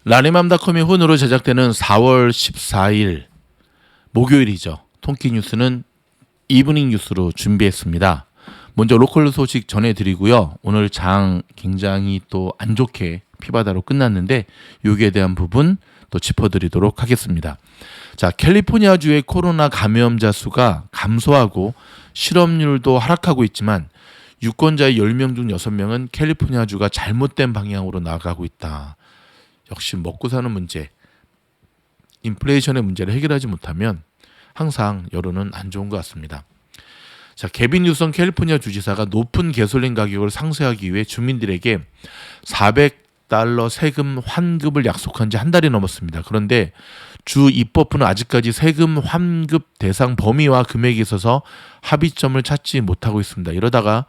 라리맘닷컴의 혼으로 제작되는 4월 14일 목요일이죠. 통키뉴스는 이브닝 뉴스로 준비했습니다. 먼저 로컬 소식 전해드리고요. 오늘 장 굉장히 또 안 좋게 피바다로 끝났는데 여기에 대한 부분 또 짚어드리도록 하겠습니다. 자, 캘리포니아주의 코로나 감염자 수가 감소하고 실업률도 하락하고 있지만 유권자의 10명 중 6명은 캘리포니아주가 잘못된 방향으로 나아가고 있다. 역시 먹고 사는 문제, 인플레이션의 문제를 해결하지 못하면 항상 여론은 안 좋은 것 같습니다. 자, 개빈 뉴섬 캘리포니아 주지사가 높은 가솔린 가격을 상쇄하기 위해 주민들에게 $400 세금 환급을 약속한 지 한 달이 넘었습니다. 그런데 주 입법부는 아직까지 세금 환급 대상 범위와 금액에 있어서 합의점을 찾지 못하고 있습니다. 이러다가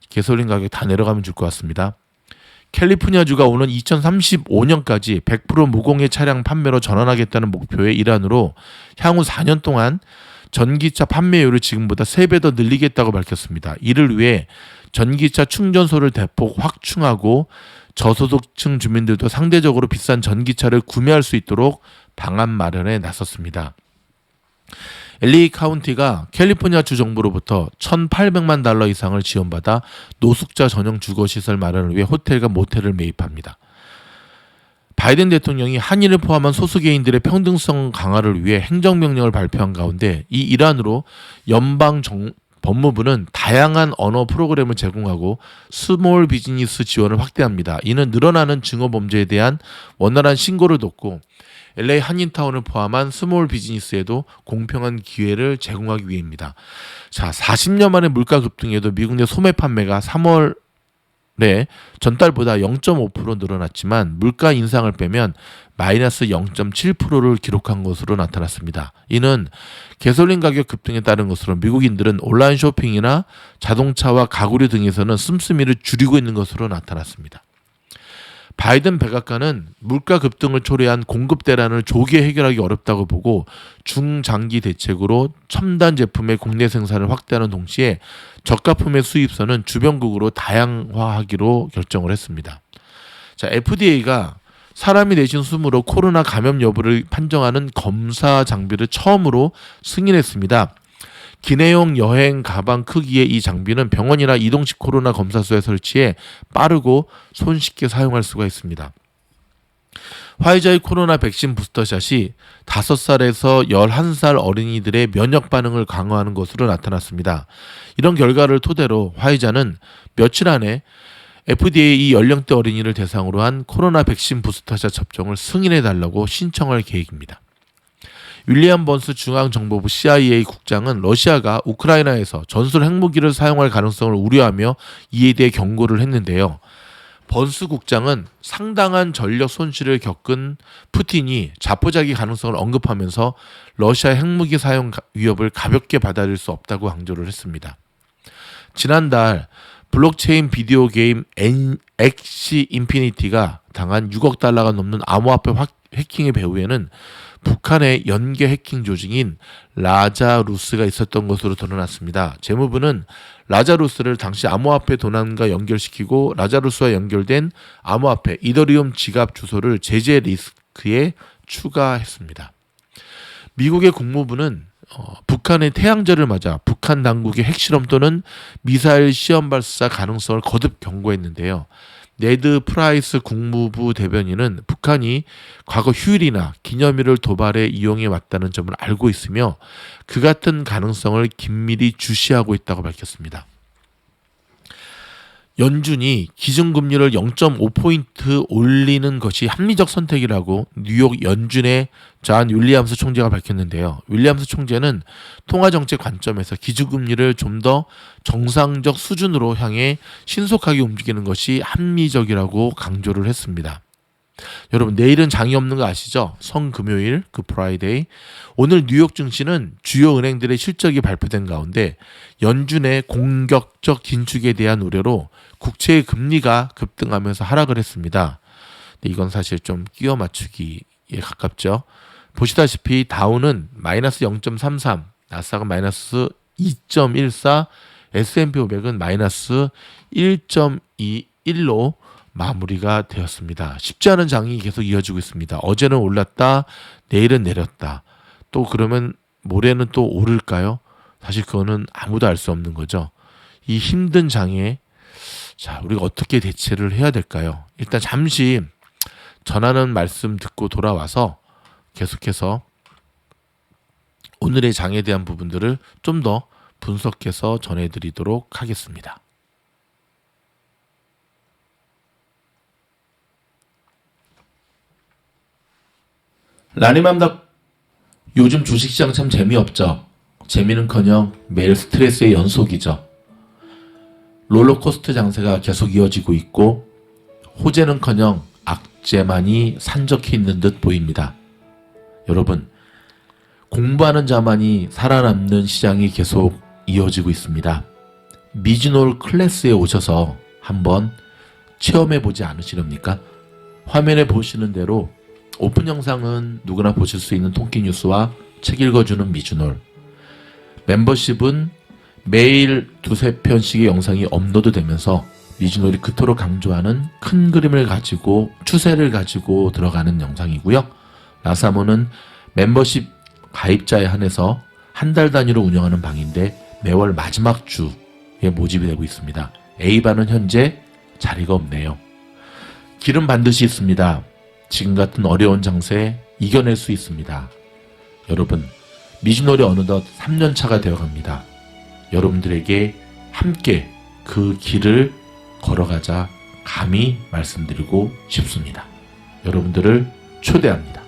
가솔린 가격 다 내려가면 줄 것 같습니다. 캘리포니아주가 오는 2035년까지 100% 무공해 차량 판매로 전환하겠다는 목표의 일환으로 향후 4년 동안 전기차 판매율을 지금보다 3배 더 늘리겠다고 밝혔습니다. 이를 위해 전기차 충전소를 대폭 확충하고 저소득층 주민들도 상대적으로 비싼 전기차를 구매할 수 있도록 방안 마련에 나섰습니다. LA 카운티가 캘리포니아 주 정부로부터 $1,800만 이상을 지원받아 노숙자 전용 주거시설 마련을 위해 호텔과 모텔을 매입합니다. 바이든 대통령이 한인을 포함한 소수개인들의 평등성 강화를 위해 행정명령을 발표한 가운데 이 일환으로 법무부는 다양한 언어 프로그램을 제공하고 스몰 비즈니스 지원을 확대합니다. 이는 늘어나는 증오범죄에 대한 원활한 신고를 돕고 LA 한인타운을 포함한 스몰 비즈니스에도 공평한 기회를 제공하기 위해입니다. 자, 40년 만에 물가 급등에도 미국 내 소매 판매가 3월에 전달보다 0.5% 늘어났지만 물가 인상을 빼면 마이너스 0.7%를 기록한 것으로 나타났습니다. 이는 가솔린 가격 급등에 따른 것으로 미국인들은 온라인 쇼핑이나 자동차와 가구류 등에서는 씀씀이를 줄이고 있는 것으로 나타났습니다. 바이든 백악관은 물가 급등을 초래한 공급 대란을 조기에 해결하기 어렵다고 보고 중장기 대책으로 첨단 제품의 국내 생산을 확대하는 동시에 저가품의 수입선은 주변국으로 다양화하기로 결정을 했습니다. 자, FDA가 사람이 내신 숨으로 코로나 감염 여부를 판정하는 검사 장비를 처음으로 승인했습니다. 기내용 여행 가방 크기의 이 장비는 병원이나 이동식 코로나 검사소에 설치해 빠르고 손쉽게 사용할 수가 있습니다. 화이자의 코로나 백신 부스터샷이 5살에서 11살 어린이들의 면역 반응을 강화하는 것으로 나타났습니다. 이런 결과를 토대로 화이자는 며칠 안에 FDA 이 연령대 어린이를 대상으로 한 코로나 백신 부스터샷 접종을 승인해달라고 신청할 계획입니다. 윌리엄 번스 중앙정보부 CIA 국장은 러시아가 우크라이나에서 전술 핵무기를 사용할 가능성을 우려하며 이에 대해 경고를 했는데요. 번스 국장은 상당한 전력 손실을 겪은 푸틴이 자포자기 가능성을 언급하면서 러시아의 핵무기 사용 위협을 가볍게 받아들일 수 없다고 강조를 했습니다. 지난달 블록체인 비디오 게임 엑시 인피니티가 당한 $6억 넘는 암호화폐 해킹의 배후에는 북한의 연계 해킹 조직인 라자루스가 있었던 것으로 드러났습니다. 재무부는 라자루스를 당시 암호화폐 도난과 연결시키고 라자루스와 연결된 암호화폐 이더리움 지갑 주소를 제재 리스크에 추가했습니다. 미국의 국무부는 북한의 태양절을 맞아 북한 당국의 핵실험 또는 미사일 시험 발사 가능성을 거듭 경고했는데요. 네드 프라이스 국무부 대변인은 북한이 과거 휴일이나 기념일을 도발에 이용해 왔다는 점을 알고 있으며 그 같은 가능성을 긴밀히 주시하고 있다고 밝혔습니다. 연준이 기준금리를 0.5포인트 올리는 것이 합리적 선택이라고 뉴욕 연준의 존 윌리엄스 총재가 밝혔는데요. 윌리엄스 총재는 통화정책 관점에서 기준금리를 좀 더 정상적 수준으로 향해 신속하게 움직이는 것이 합리적이라고 강조를 했습니다. 여러분, 내일은 장이 없는 거 아시죠? 성금요일, 그 프라이데이. 오늘 뉴욕 증시는 주요 은행들의 실적이 발표된 가운데 연준의 공격적 긴축에 대한 우려로 국채의 금리가 급등하면서 하락을 했습니다. 근데 이건 사실 좀 끼워 맞추기에 가깝죠. 보시다시피 다우는 마이너스 0.33, 나스닥은 마이너스 2.14, S&P 500은 마이너스 1.21로 마무리가 되었습니다. 쉽지 않은 장이 계속 이어지고 있습니다. 어제는 올랐다, 내일은 내렸다. 또 그러면 모레는 또 오를까요? 사실 그거는 아무도 알 수 없는 거죠. 이 힘든 장에 자, 우리가 어떻게 대처를 해야 될까요? 일단 잠시 전하는 말씀 듣고 돌아와서 계속해서 오늘의 장에 대한 부분들을 좀 더 분석해서 전해드리도록 하겠습니다. 라니맘다 요즘 주식시장 참 재미없죠. 재미는커녕 매일 스트레스의 연속이죠. 롤러코스터 장세가 계속 이어지고 있고 호재는커녕 악재만이 산적해 있는 듯 보입니다. 여러분, 공부하는 자만이 살아남는 시장이 계속 이어지고 있습니다. 미즈놀 클래스에 오셔서 한번 체험해보지 않으시렵니까? 화면에 보시는 대로 오픈 영상은 누구나 보실 수 있는 통키 뉴스와 책 읽어주는 미즈놀. 멤버십은 매일 2-3편씩의 영상이 업로드 되면서 미즈놀이 그토록 강조하는 큰 그림을 가지고 추세를 가지고 들어가는 영상이고요. 라사모는 멤버십 가입자에 한해서 한 달 단위로 운영하는 방인데 매월 마지막 주에 모집이 되고 있습니다. A반은 현재 자리가 없네요. 길은 반드시 있습니다. 지금 같은 어려운 장세 이겨낼 수 있습니다. 여러분, 미즈놀이 어느덧 3년차가 되어갑니다. 여러분들에게 함께 그 길을 걸어가자 감히 말씀드리고 싶습니다. 여러분들을 초대합니다.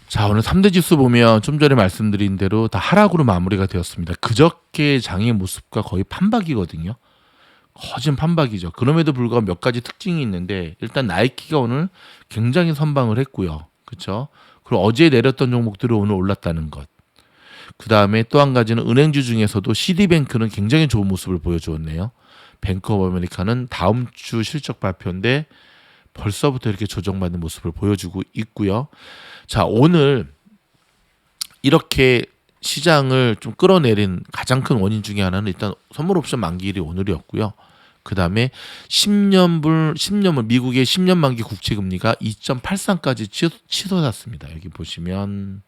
자, 오늘 3대 지수 보면 좀 전에 말씀드린 대로 다 하락으로 마무리가 되었습니다. 그저께 장의 모습과 거의 판박이거든요. 거진 판박이죠. 그럼에도 불구하고 몇 가지 특징이 있는데 일단 나이키가 오늘 굉장히 선방을 했고요. 그렇죠? 그리고 어제 내렸던 종목들이 오늘 올랐다는 것. 그 다음에 또 한 가지는 은행주 중에서도 CD뱅크는 굉장히 좋은 모습을 보여주었네요. 뱅크 오브 아메리카는 다음 주 실적 발표인데 벌써부터 이렇게 조정받는 모습을 보여주고 있고요. 자, 오늘 이렇게 시장을 좀 끌어내린 가장 큰 원인 중에 하나는 일단 선물 옵션 만기일이 오늘이었고요. 그 다음에 10년물 미국의 10년 만기 국채 금리가 2.83까지 치솟았습니다. 여기 보시면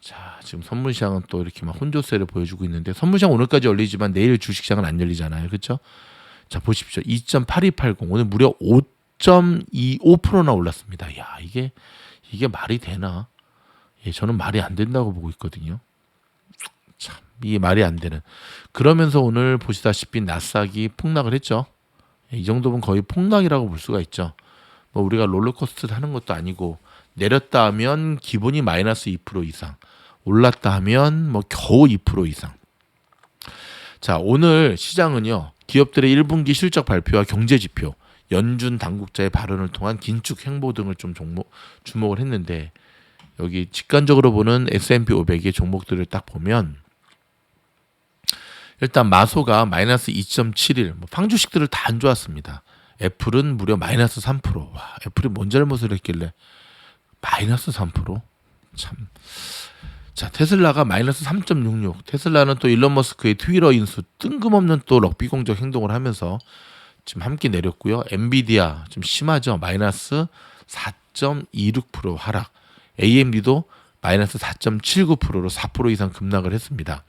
자, 지금 선물시장은 또 이렇게 막 혼조세를 보여주고 있는데 선물시장 오늘까지 열리지만 내일 주식시장은 안 열리잖아요. 그렇죠? 자, 보십시오. 2.8280 오늘 무려 5.25%나 올랐습니다. 야, 이게 말이 되나? 예, 저는 말이 안 된다고 보고 있거든요. 참, 이게 말이 안 되는. 그러면서 오늘 보시다시피 나스닥이 폭락을 했죠. 예, 이 정도면 거의 폭락이라고 볼 수가 있죠. 뭐 우리가 롤러코스터 타는 것도 아니고 내렸다 하면 기본이 마이너스 2% 이상, 올랐다 하면 뭐 겨우 2% 이상. 자, 오늘 시장은요. 기업들의 1분기 실적 발표와 경제 지표, 연준 당국자의 발언을 통한 긴축 행보 등을 좀 주목을 했는데 여기 직관적으로 보는 S&P 500의 종목들을 딱 보면 일단 마소가 마이너스 2.71, 팡주식들을 다 안 좋았습니다. 애플은 무려 마이너스 3%. 와, 애플이 뭔 잘못을 했길래 마이너스 3%? 참. 자, 테슬라가 마이너스 3.66. 테슬라는 또 일론 머스크의 트위터 인수 뜬금없는 또 럭비 공작 행동을 하면서 지금 함께 내렸고요. 엔비디아 좀 심하죠. 마이너스 4.26% 하락. AMD도 마이너스 4.79%로 4% 이상 급락을 했습니다.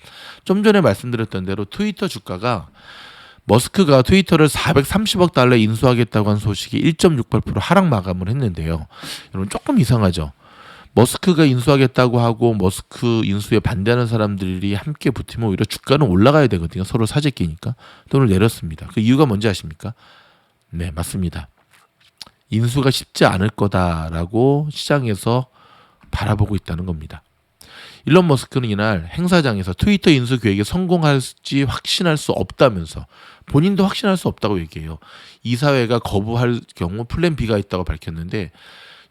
좀 전에 말씀드렸던 대로 트위터 주가가 머스크가 트위터를 430억 달러 인수하겠다고 한 소식이 1.68% 하락 마감을 했는데요. 여러분 조금 이상하죠. 머스크가 인수하겠다고 하고 머스크 인수에 반대하는 사람들이 함께 붙으면 오히려 주가는 올라가야 되거든요. 서로 사재끼니까. 돈을 내렸습니다. 그 이유가 뭔지 아십니까? 네, 맞습니다. 인수가 쉽지 않을 거다라고 시장에서 바라보고 있다는 겁니다. 일론 머스크는 이날 행사장에서 트위터 인수 계획이 성공할지 확신할 수 없다면서 본인도 확신할 수 없다고 얘기해요. 이사회가 거부할 경우 플랜 B가 있다고 밝혔는데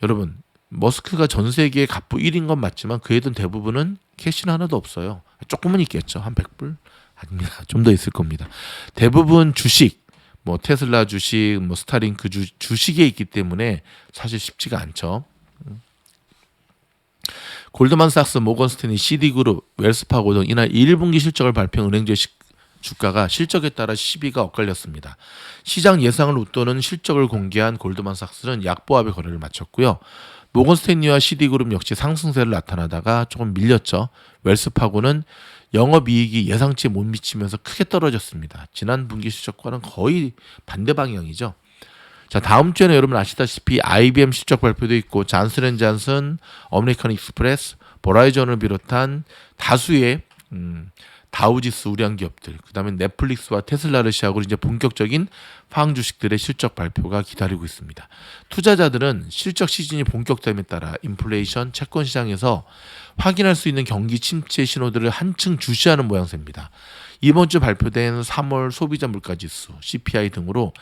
여러분 머스크가 전 세계 갑부 1인 건 맞지만 그 애들 대부분은 캐시는 하나도 없어요. 조금은 있겠죠. 한 100불? 아닙니다. 좀 더 있을 겁니다. 대부분 주식, 뭐 테슬라 주식, 뭐 스타링크 주식에 있기 때문에 사실 쉽지가 않죠. 골드만삭스, 모건스탠리, 시디그룹, 웰스파고 등 이날 1분기 실적을 발표한 은행주의 주가가 실적에 따라 시비가 엇갈렸습니다. 시장 예상을 웃도는 실적을 공개한 골드만삭스는 약보합의 거래를 마쳤고요. 모건스탠리와 시디그룹 역시 상승세를 나타나다가 조금 밀렸죠. 웰스파고는 영업이익이 예상치에 못 미치면서 크게 떨어졌습니다. 지난 분기 실적과는 거의 반대 방향이죠. 자, 다음 주에는 여러분 아시다시피 IBM 실적 발표도 있고 잔슨앤잔슨, 아메리칸 익스프레스, 버라이전을 비롯한 다수의 다우지수 우량 기업들, 그다음에 넷플릭스와 테슬라를 시작으로 이제 본격적인 화학 주식들의 실적 발표가 기다리고 있습니다. 투자자들은 실적 시즌이 본격됨에 따라 인플레이션, 채권 시장에서 확인할 수 있는 경기 침체 신호들을 한층 주시하는 모양새입니다. 이번 주 발표된 3월 소비자 물가지수, CPI 등으로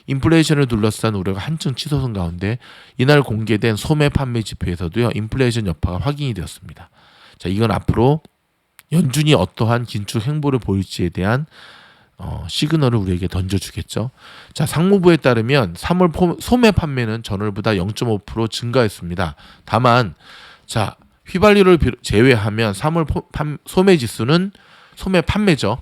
인플레이션을 둘러싼 우려가 한층 치솟은 가운데 이날 공개된 소매 판매 지표에서도요, 인플레이션 여파가 확인이 되었습니다. 자, 이건 앞으로 연준이 어떠한 긴축 행보를 보일지에 대한 시그널을 우리에게 던져주겠죠. 자, 상무부에 따르면 3월 소매 판매는 전월보다 0.5% 증가했습니다. 다만, 자, 휘발유를 제외하면 3월 소매 지수는 소매 판매죠.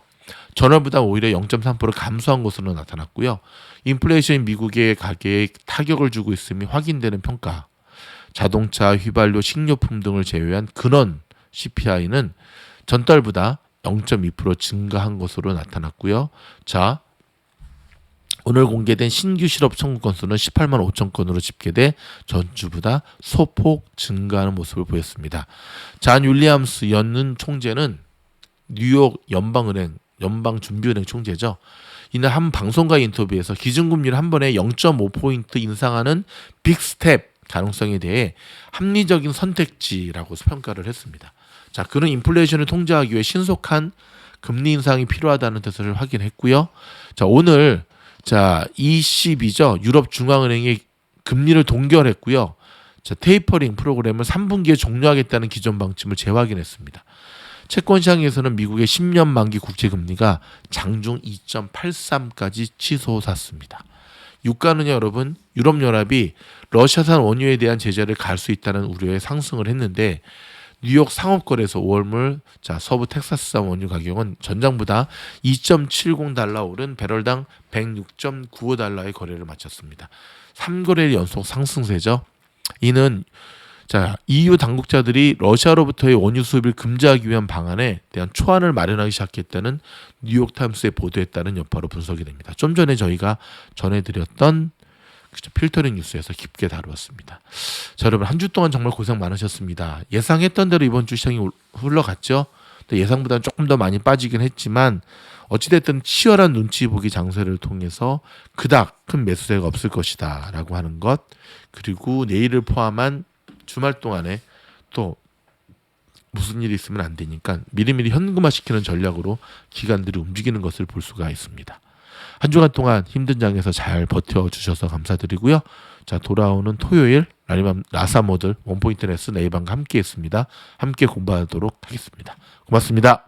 전월보다 오히려 0.3% 감소한 것으로 나타났고요. 인플레이션이 미국의 가계에 타격을 주고 있음이 확인되는 평가. 자동차, 휘발유, 식료품 등을 제외한 근원 CPI는 전달보다 0.2% 증가한 것으로 나타났고요. 자, 오늘 공개된 신규 실업 청구 건수는 18만 5천 건으로 집계돼 전주보다 소폭 증가하는 모습을 보였습니다. 잔 윌리엄스 연은 총재는 뉴욕 연방준비은행 총재죠. 이날 한 방송과의 인터뷰에서 기준금리를 한 번에 0.5포인트 인상하는 빅스텝 가능성에 대해 합리적인 선택지라고 평가를 했습니다. 자, 그는 인플레이션을 통제하기 위해 신속한 금리 인상이 필요하다는 뜻을 확인했고요. 자, 오늘 ECB죠. 유럽 중앙은행이 금리를 동결했고요. 자, 테이퍼링 프로그램을 3분기에 종료하겠다는 기존 방침을 재확인했습니다. 채권 시장에서는 미국의 10년 만기 국채 금리가 장중 2.83까지 치솟았습니다. 유가는요, 여러분, 유럽연합이 러시아산 원유에 대한 제재를 갈 수 있다는 우려에 상승을 했는데 뉴욕 상업거래소 5월물 서부 텍사스산 원유 가격은 전장보다 2.70달러 오른 배럴당 106.95달러의 거래를 마쳤습니다. 3거래일 연속 상승세죠. 이는 EU 당국자들이 러시아로부터의 원유 수입을 금지하기 위한 방안에 대한 초안을 마련하기 시작했다는 뉴욕타임스의 보도에 따른 여파로 분석이 됩니다. 좀 전에 저희가 전해드렸던 필터링 뉴스에서 깊게 다루었습니다. 자, 여러분 한 주 동안 정말 고생 많으셨습니다. 예상했던 대로 이번 주 시장이 흘러갔죠. 또 예상보다는 조금 더 많이 빠지긴 했지만 어찌됐든 치열한 눈치 보기 장세를 통해서 그닥 큰 매수세가 없을 것이다 라고 하는 것, 그리고 내일을 포함한 주말 동안에 또 무슨 일이 있으면 안 되니까 미리미리 현금화시키는 전략으로 기관들이 움직이는 것을 볼 수가 있습니다. 한 주간 동안 힘든 장에서 잘 버텨주셔서 감사드리고요. 자, 돌아오는 토요일 라사모들 원포인트 레슨 A방과 함께 했습니다. 함께 공부하도록 하겠습니다. 고맙습니다.